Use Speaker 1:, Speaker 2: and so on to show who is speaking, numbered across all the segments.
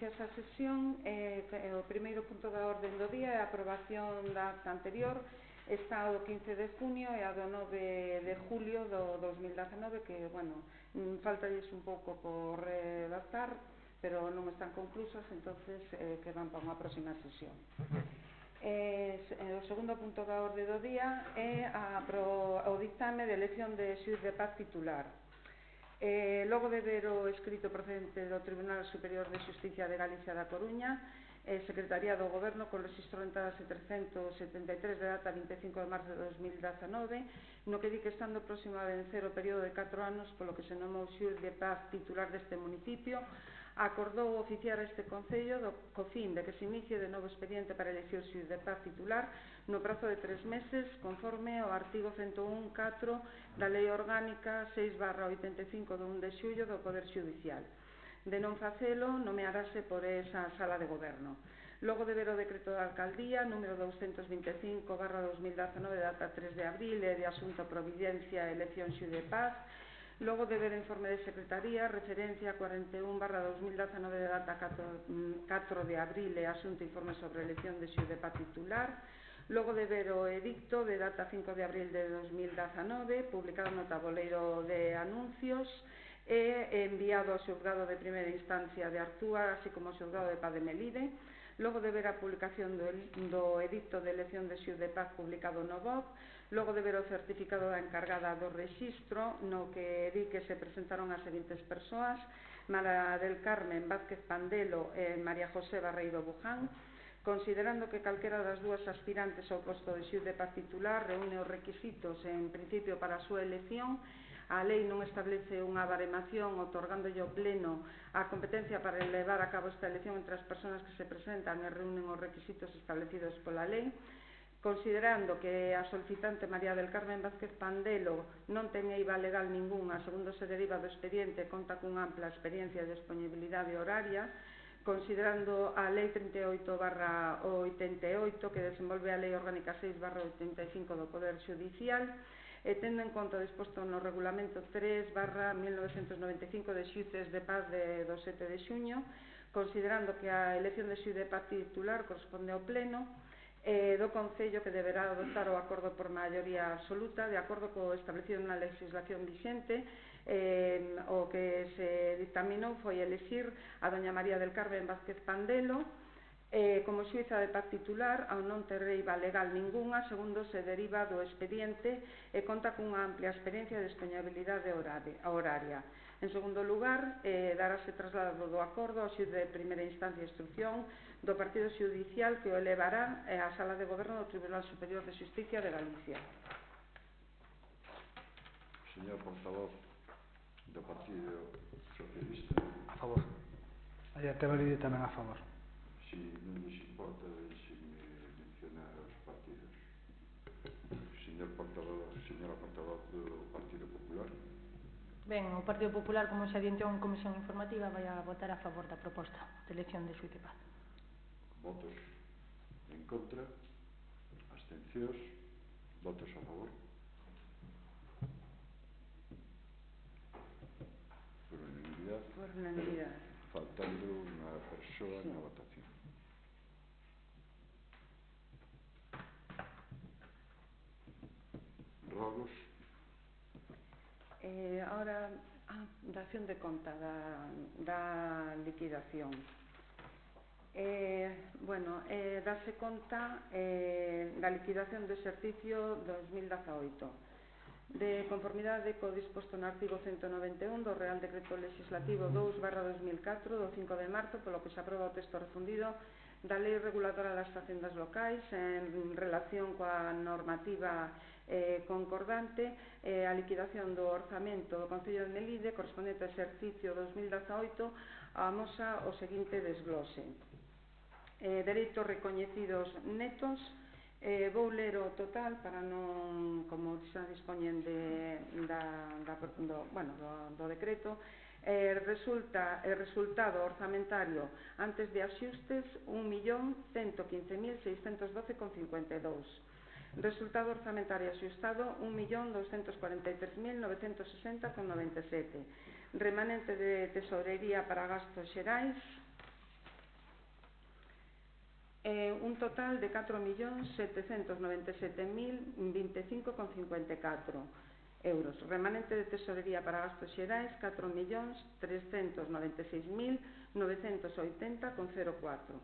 Speaker 1: Gracias á sesión, o primeiro punto da orden do día é a aprobación da acta anterior. Está do 15 de junio e a do 9 de julio do 2019, que, bueno, faltalles un pouco por redactar, pero non están conclusas, entonces que van para unha próxima sesión. O segundo punto da orde do día é o dictame de elección de xuíz de paz titular. Logo de ver o escrito procedente do Tribunal Superior de Xusticia de Galicia da Coruña, Secretaría do Goberno con registro de entradas 373 de data 25 de marzo de 2019, no que di que estando próximo a vencer o período de 4 anos polo que se nomou xuíz de paz titular deste municipio, acordou oficiar a este Concello co fin de que se inicie de novo expediente para elegir xuíz de paz titular no prazo de 3 meses, conforme ao artigo 101.4 da Lei Orgánica 6/85 do 1 de xullo do Poder Xudicial. De non facelo, nomearase por esa Sala de Goberno. Logo de ver o decreto da Alcaldía, número 225/2019, data 3 de abril, e de asunto Providencia e elección xuíz de paz, logo de ver o informe de Secretaría, referencia 41/2019, de data 4 de abril, e asunto informe sobre elección de xuíz de paz titular, logo de ver o edicto de data 5 de abril de 2019, publicado no tabuleiro de anuncios, e enviado ao xulgado de primeira instancia de Arzúa, así como ao xulgado de Paz de Melide, logo de ver a publicación do edicto de elección de xuíz de paz publicado no BOP, logo de ver o certificado da encargada do rexistro, no que di que se presentaron as seguintes persoas: María del Carmen Vázquez Pandelo e María José Barreiro Buján, considerando que calquera das dúas aspirantes ao posto de xuíz de paz titular reúne os requisitos en principio para a súa elección, a lei non establece unha baremación otorgándolle ao pleno a competencia para levar a cabo esta elección entre as persoas que se presentan e reúnen os requisitos establecidos pola lei, considerando que a solicitante María del Carmen Vázquez Pandelo non ten eiva legal ningunha, segundo se deriva do expediente, conta cunha ampla experiencia e disponibilidade horaria, considerando a Lei 38/88 que desenvolve a Lei Orgánica 6/85 do Poder Xudicial, e tendo en conta o disposto no Regulamento 3/1995 de xuíces de paz do 7 de xuño, considerando que a elección de xuíz de paz titular corresponde ao Pleno do Concello, que deberá adoptar o acordo por maioría absoluta, de acordo co establecido na legislación vixente. O que se dictaminou foi elixir a doña María del Carmen Vázquez Pandelo como xuíza de paz titular, ao non ter eiva legal ningunha, segundo se deriva do expediente, e conta cunha amplia experiencia e disponibilidade horaria. En segundo lugar, darase traslado do acordo ao xuíz de primeira instancia e instrucción do Partido Xudicial, que o elevará á Sala de Goberno do Tribunal Superior de Xusticia de Galicia.
Speaker 2: Señor portavoz do Partido Socialista.
Speaker 3: A favor. María Tebalide tamén a favor.
Speaker 2: Si non lles importa, deixenme mencionar os partidos. Señora portavoz do Partido Popular.
Speaker 4: Ben, o Partido Popular, como se adiantou en comisión informativa, vai a votar a favor da proposta de elección de xuíz de paz.
Speaker 2: Votos en contra, abstencións, votos a favor. Por unanimidade. Faltando unha persoa na votación. Rogos.
Speaker 1: Ahora, dación de conta da liquidación. Dase conta da liquidación do exercicio 2018. De conformidade co disposto no artigo 191 do Real Decreto Legislativo 2/2004 do 5 de marzo, polo que se aproba o texto refundido da Lei Reguladora das Facendas Locais en relación coa normativa concordante, a liquidación do orzamento do Concello de Melide correspondente ao exercicio 2018 amosa o seguinte desglose: dereitos recoñecidos netos. Vou ler o total para non, como xa dispoñen do decreto. Resultado orzamentario antes de axustes 1.115.612,52. Resultado orzamentario axustado 1.243.960,97. Remanente de tesorería para gastos xerais un total de 4.797.025,54 euros. Remanente de tesorería para gastos xerais, 4.396.980,04.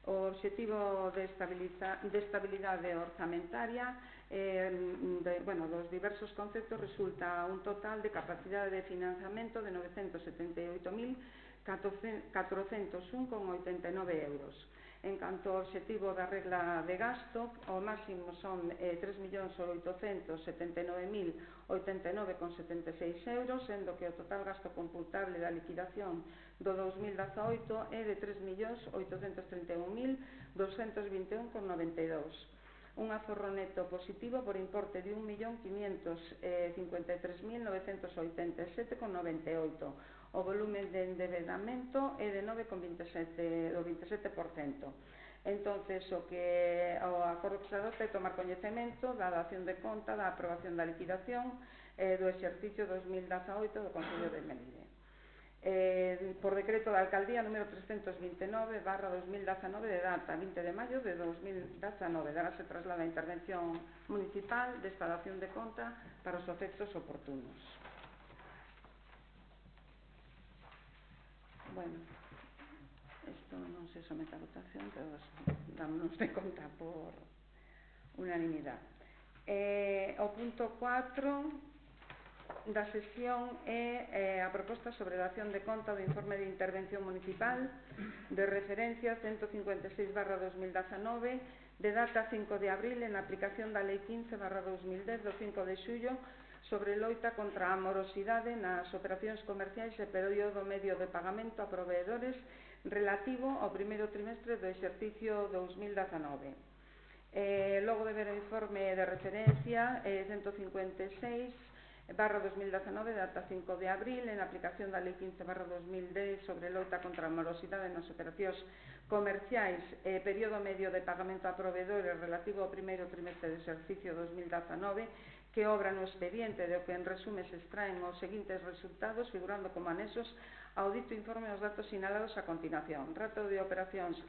Speaker 1: O obxectivo de estabilidade orzamentaria dos diversos conceptos resulta un total de capacidade de financiamento de 978.401,89 euros. En canto ao obxectivo da regla de gasto, o máximo son 3.879.089,76 euros, sendo que o total gasto computable da liquidación do 2018 é de 3.831.221,92. Un aforro neto positivo por importe de 1.553.987,98. O volumen de endebedamento é de 9,27%. Entonces, o acordo que se adopta é tomar coñecemento da dación de conta da aprobación da liquidación do exercicio 2018 do Concello de Melide. Por decreto da Alcaldía número 329/2019 de data 20 de maio de 2019 darase traslado a intervención municipal desta dación de conta para os efectos oportunos. Bueno, isto non se somete a votación, pero dámonos de conta por unanimidade. O punto 4 da sesión é a proposta sobre dación de conta do informe de intervención municipal de referencia 156/2019 de data 5 de abril en aplicación da Lei 15/2010 do 5 de xullo sobre loita contra a morosidade nas operacións comerciais e período medio de pagamento a proveedores relativo ao primeiro trimestre do exercicio 2019. Logo de ver o informe de referencia 156/2019, data 5 de abril, en aplicación da Lei 15/2010 sobre loita contra a morosidade nas operacións comerciais e período medio de pagamento a proveedores relativo ao primeiro trimestre do exercicio 2019, que obra no expediente do que en resume se extraen os seguintes resultados, figurando como anexos ao dito informe os datos sinalados a continuación. Ratio de operacións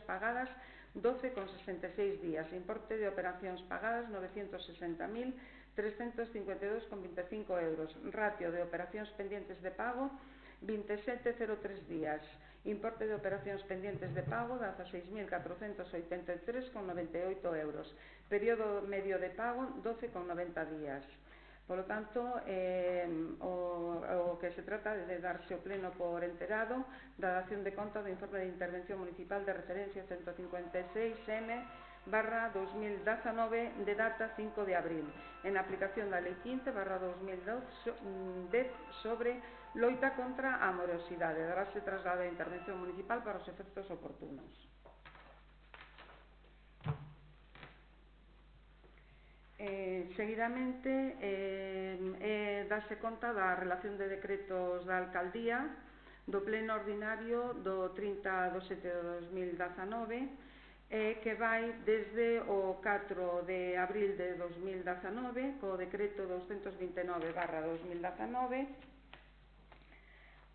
Speaker 1: pagadas 12,66 días, importe de operacións pagadas 960.352,25 euros, ratio de operacións pendientes de pago 27,03 días, importe de operacións pendientes de pago 16.483,98 euros, período medio de pago 12,90 días. Por lo tanto, o que se trata de darse o pleno por enterado da dación de conta do informe de intervención municipal de referencia 156M/2019 de data 5 de abril, en aplicación da Lei 15/2010 sobre loita contra a morosidade. Darase traslado a intervención municipal para os efectos oportunos. Seguidamente, dase conta da relación de decretos da Alcaldía do pleno ordinario do 30/7/2019, que vai desde o 4 de abril de 2019, co decreto 229/2019,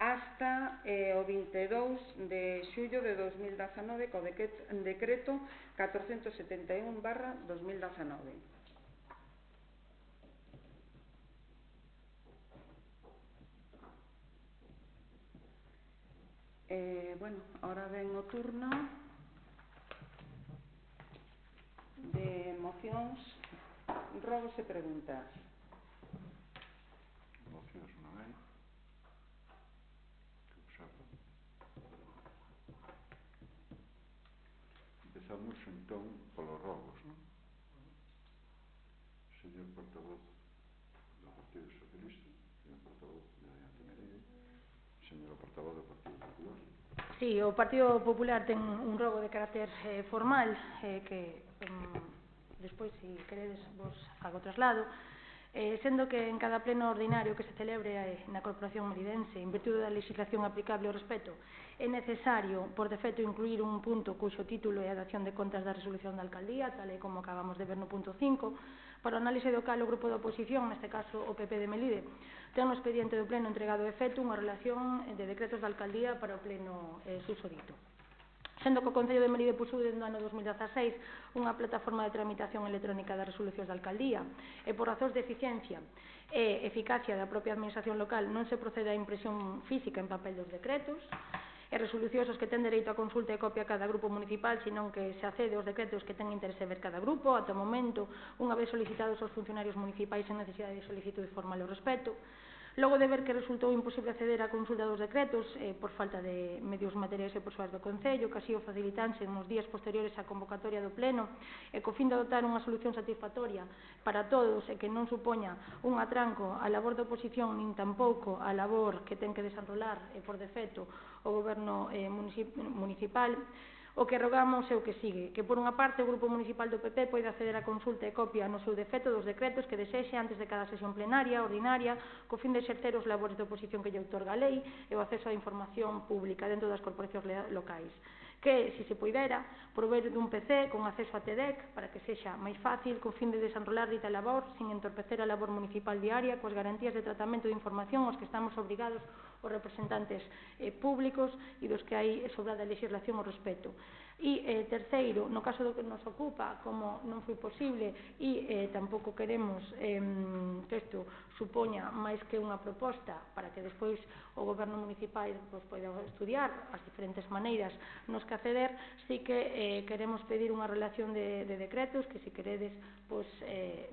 Speaker 1: hasta o 22 de xullo de 2019, co decreto 471/2019. Bueno, ahora ven o turno de mocións, rogos e preguntas.
Speaker 2: Mocións non hai. Que observo. Empezamos entón polos rogos, non? Señor portavoz do Partido Socialista, señor portavoz de Adiante Melide, señor portavoz do Partido Popular.
Speaker 4: Sí, o Partido Popular ten un rogo de carácter formal que despois, se queredes, vos fago traslado, sendo que en cada pleno ordinario que se celebre na Corporación Melidense, en virtude da legislación aplicable ao respecto, é necesario, por defecto, incluir un punto cuxo título é a dación de contas da resolución da Alcaldía, tal e como acabamos de ver no punto 5, para o análise do cal o grupo da oposición, neste caso o PP de Melide, ten no expediente do pleno entregado efecto unha relación de decretos da Alcaldía para o pleno susodito. sendo que o Concello de Meride puxou desde o ano 2016 unha plataforma de tramitación electrónica das resolucións da alcaldía e por razóns de eficiencia e eficacia da propia administración local non se procede á impresión física en papel dos decretos e resolucións aos que ten dereito a consulta e copia cada grupo municipal, senón que se accede aos decretos que ten interese ver cada grupo ata o momento, unha vez solicitados aos funcionarios municipais en necesidade de solicitude formal ao respecto. Logo de ver que resultou imposible acceder á consulta dos decretos por falta de medios materiais e persoais do Concello, que así o facilitanse nos días posteriores á convocatoria do Pleno e co fin de adoptar unha solución satisfactoria para todos e que non supoña un atranco á labor da oposición nin tampouco á labor que ten que desenrolar por defecto o Goberno municipal. O que rogamos é o que sigue, que por unha parte o Grupo Municipal do PP poida acceder á consulta e copia no seu defecto dos decretos que desexe antes de cada sesión plenaria, ordinaria, co fin de exercer os labores de oposición que lle outorga a lei e o acceso á información pública dentro das corporacións locais. Que, se se poidera, prover dun PC con acceso a TEDx para que sexa máis fácil co fin de desenrolar dita labor sin entorpecer a labor municipal diaria coas garantías de tratamento de información aos que estamos obrigados os representantes públicos e dos que hai sobrada legislación ao respecto. E terceiro, no caso do que nos ocupa, como non foi posible e tampouco queremos que isto supoña máis que unha proposta para que despois o Goberno municipal poida estudiar as diferentes maneiras nos que acceder, sí que queremos pedir unha relación de decretos que se queredes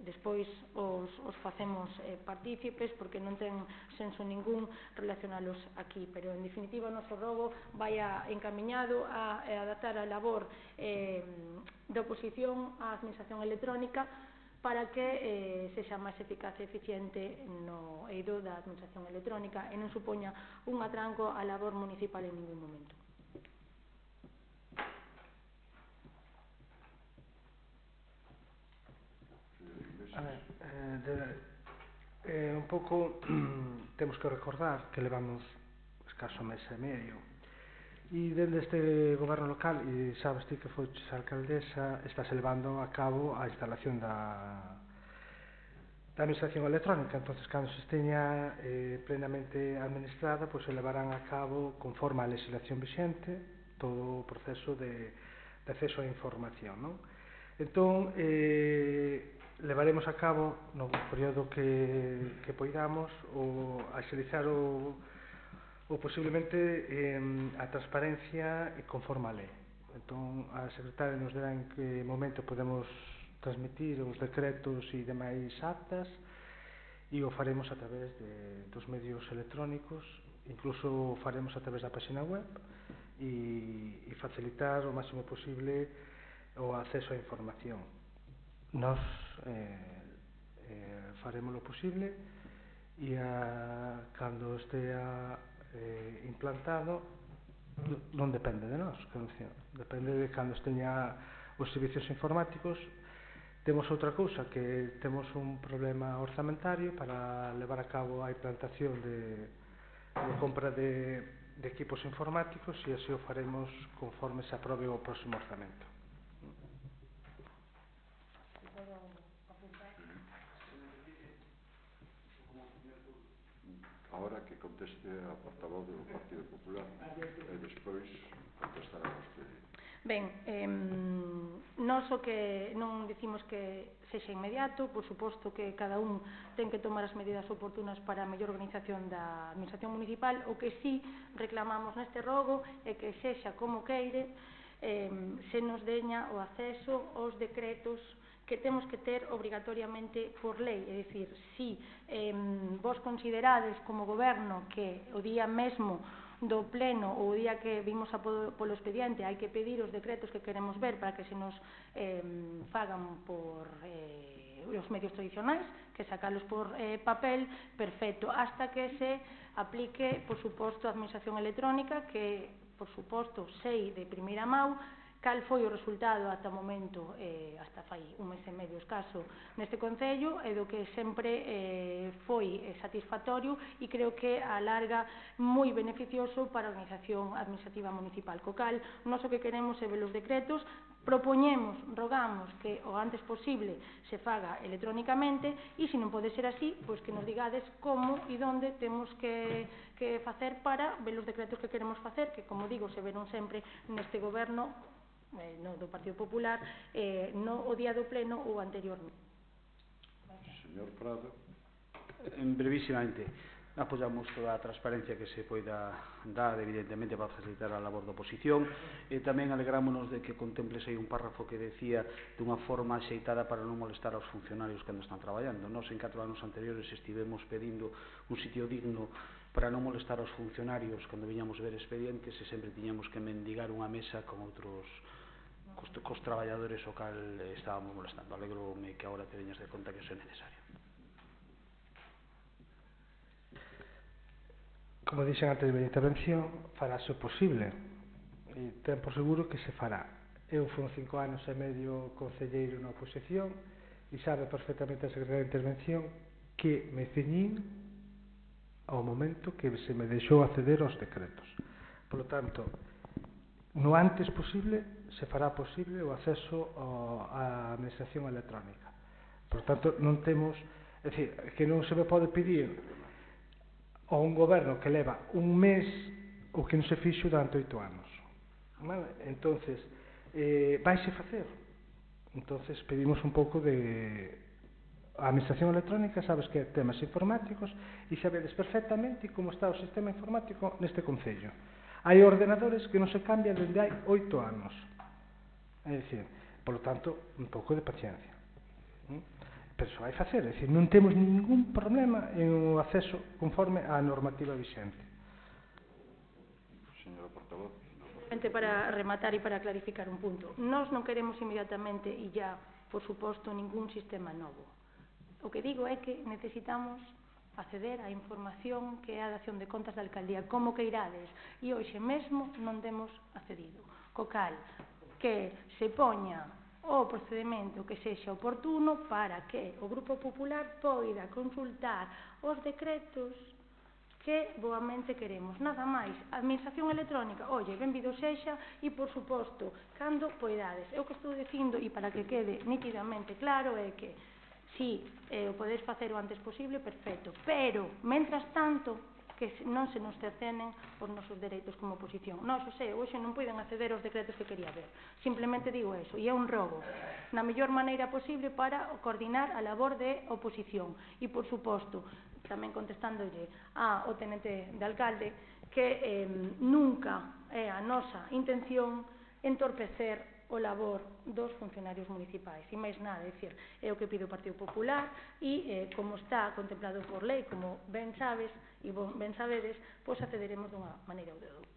Speaker 4: despois os facemos partícipes porque non ten senso ningún relacionalos aquí, pero en definitiva o noso rogo vai encamiñado a adaptar a labor de oposición á administración electrónica para que sexa máis eficaz e eficiente no eido da administración electrónica e non supoña un atranco á labor municipal en ningún momento.
Speaker 3: Un pouco temos que recordar que levamos escaso mes e medio e dende este goberno local, e sabes ti que foches alcaldesa, estáse levando a cabo a instalación da administración electrónica. Entonces, cando se esteña plenamente administrada, pois se levarán a cabo conforme a legislación vixente todo o proceso de acceso á información, non? Entón, levaremos a cabo no período que poidamos a axilizar ou posiblemente a transparencia conforme a lei. Entón, a secretaria nos dirá en que momento podemos transmitir os decretos e demais actas e o faremos a través dos medios electrónicos, incluso o faremos a través da página web e facilitar o máximo posible o acceso á información. Nos faremos o posible e cando estea implantado non depende de nós, depende de cando esteña os servicios informáticos. Temos outra cousa, que temos un problema orzamentario para levar a cabo a implantación de compra de equipos informáticos e así o faremos conforme se aprobe o próximo orzamento.
Speaker 2: Ahora que conteste a portavoz do Partido Popular e despois contestará vostede.
Speaker 4: Ben, nós o que non dicimos que sexa inmediato, por suposto que cada un ten que tomar as medidas oportunas para a mellor organización da administración municipal. O que sí reclamamos neste rogo é que sexa como queire, se nos deña o acceso aos decretos que temos que ter obrigatoriamente por lei, é dicir, si vos considerades como goberno que o día mesmo do pleno ou o día que vimos polo expediente hai que pedir os decretos que queremos ver para que se nos fagan por os medios tradicionais, que sacalos por papel, perfecto, hasta que se aplique, por suposto, a administración electrónica, que, por suposto, sei de primeira mão cal foi o resultado ata o momento, hasta fai un mes e medio escaso neste Concello, e do que sempre foi satisfactorio e creo que a larga moi beneficioso para a organización administrativa municipal. Co cal, nós o que queremos é ver os decretos, propoñemos, rogamos que o antes posible se faga electrónicamente e se non pode ser así, pois que nos digades como e onde temos que que facer para ver os decretos que queremos facer, que, como digo, se veron sempre neste goberno no do Partido Popular, no o día do pleno ou anteriormente.
Speaker 2: Señor Prado.
Speaker 5: Brevísimamente, apoyamos toda a transparencia que se poida dar, evidentemente, para facilitar a labor da oposición, e tamén alegrámonos de que contemplese aí un párrafo que decía dunha forma axeitada para non molestar aos funcionarios cando están traballando. Nós, en 4 anos anteriores, estivemos pedindo un sitio digno para non molestar aos funcionarios cando viñamos ver expedientes, e sempre tiñamos que mendigar unha mesa con outros cos traballadores o cal estábamos molestando. Alegrome que agora te veñas de conta que iso é necesario.
Speaker 3: Como dixen antes da miña intervención, farase o posible e ten por seguro que se fará. Eu fui 5 anos e medio concelleiro na oposición e sabe perfectamente a secretaria de intervención que me ceñín ao momento que se me deixou acceder aos decretos. Por lo tanto, no antes posible se fará posible o acceso á administración electrónica. Por tanto, non temos, é dicir, que non se me pode pedir a un goberno que leva un mes o que non se fixo durante 8 anos. Vale? Entonces, vaise facer. Entonces, pedimos un pouco de... A administración electrónica, sabes que é temas informáticos e sabedes perfectamente como está o sistema informático neste concello. Hai ordenadores que non se cambian dende hai 8 anos. É dicir, por lo tanto, un pouco de paciencia. Pero se vai facer, é dicir, non temos ningún problema en o acceso conforme á normativa vixente.
Speaker 2: Señora portavoz.
Speaker 4: Para rematar e para clarificar un punto, nós non queremos inmediatamente e ya, por suposto, ningún sistema novo. O que digo é que necesitamos acceder á información que é a dación de contas da alcaldía, como que irades, e hoxe mesmo non temos accedido. Co cal, que se poña o procedimento que sexa oportuno para que o Grupo Popular poida consultar os decretos que boamente queremos. Nada máis, a administración electrónica, oye, benvido sexa e, por suposto, cando poidades. Eu que estou dicindo, e para que quede nitidamente claro, é que si o podedes facer o antes posible, perfecto, pero, mentras tanto, que non se nos cercenen os nosos dereitos como oposición. Nós, hoxe non poden acceder aos decretos que quería ver. Simplemente digo eso, e é un robo na mellor maneira posible para coordinar a labor de oposición. E, por suposto, tamén contestándolle ao tenente de alcalde, que nunca é a nosa intención entorpecer o labor dos funcionarios municipais. E máis nada, é dicir, é o que pide o Partido Popular e, como está contemplado por lei, como ben sabes e ben sabedes, pois accederemos dunha maneira ou de outra.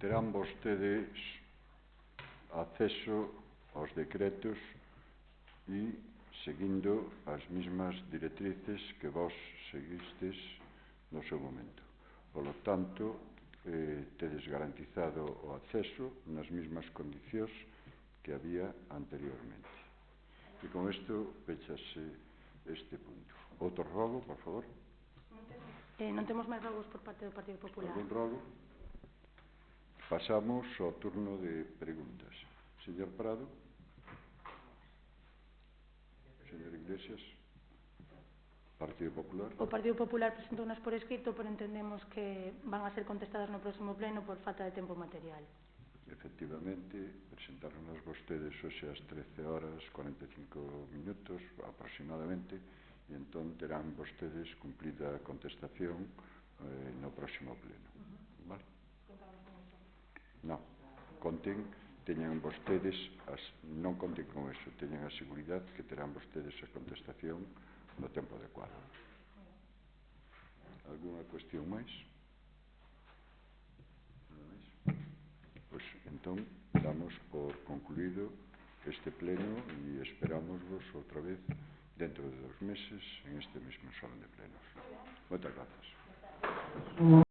Speaker 2: Terán vostedes acceso aos decretos e seguindo as mesmas directrices que vos seguistes no seu momento. Por lo tanto, tedes garantizado o acceso nas mesmas condicións que había anteriormente. E con isto pechase este punto. Outro rogo, por favor.
Speaker 4: Non temos máis rogos por parte do Partido Popular.
Speaker 2: Algún rogo? Pasamos ao turno de preguntas. Señor Prado. Señor Iglesias. Partido Popular.
Speaker 4: O Partido Popular presentounas por escrito, pero entendemos que van a ser contestadas no próximo pleno por falta de tempo material.
Speaker 2: Efectivamente, presentaronos vostedes hoxe ás 13:45 aproximadamente, e entón terán vostedes cumplida a contestación no próximo pleno. Vale? Non, teñan vostedes, non conten con eso, teñan a seguridade que terán vostedes a contestación no tempo adecuado. Alguna cuestión máis? Pois, entón, damos por concluído este pleno e esperámosvos outra vez dentro de 2 meses en este mesmo salón de plenos. Moitas grazas.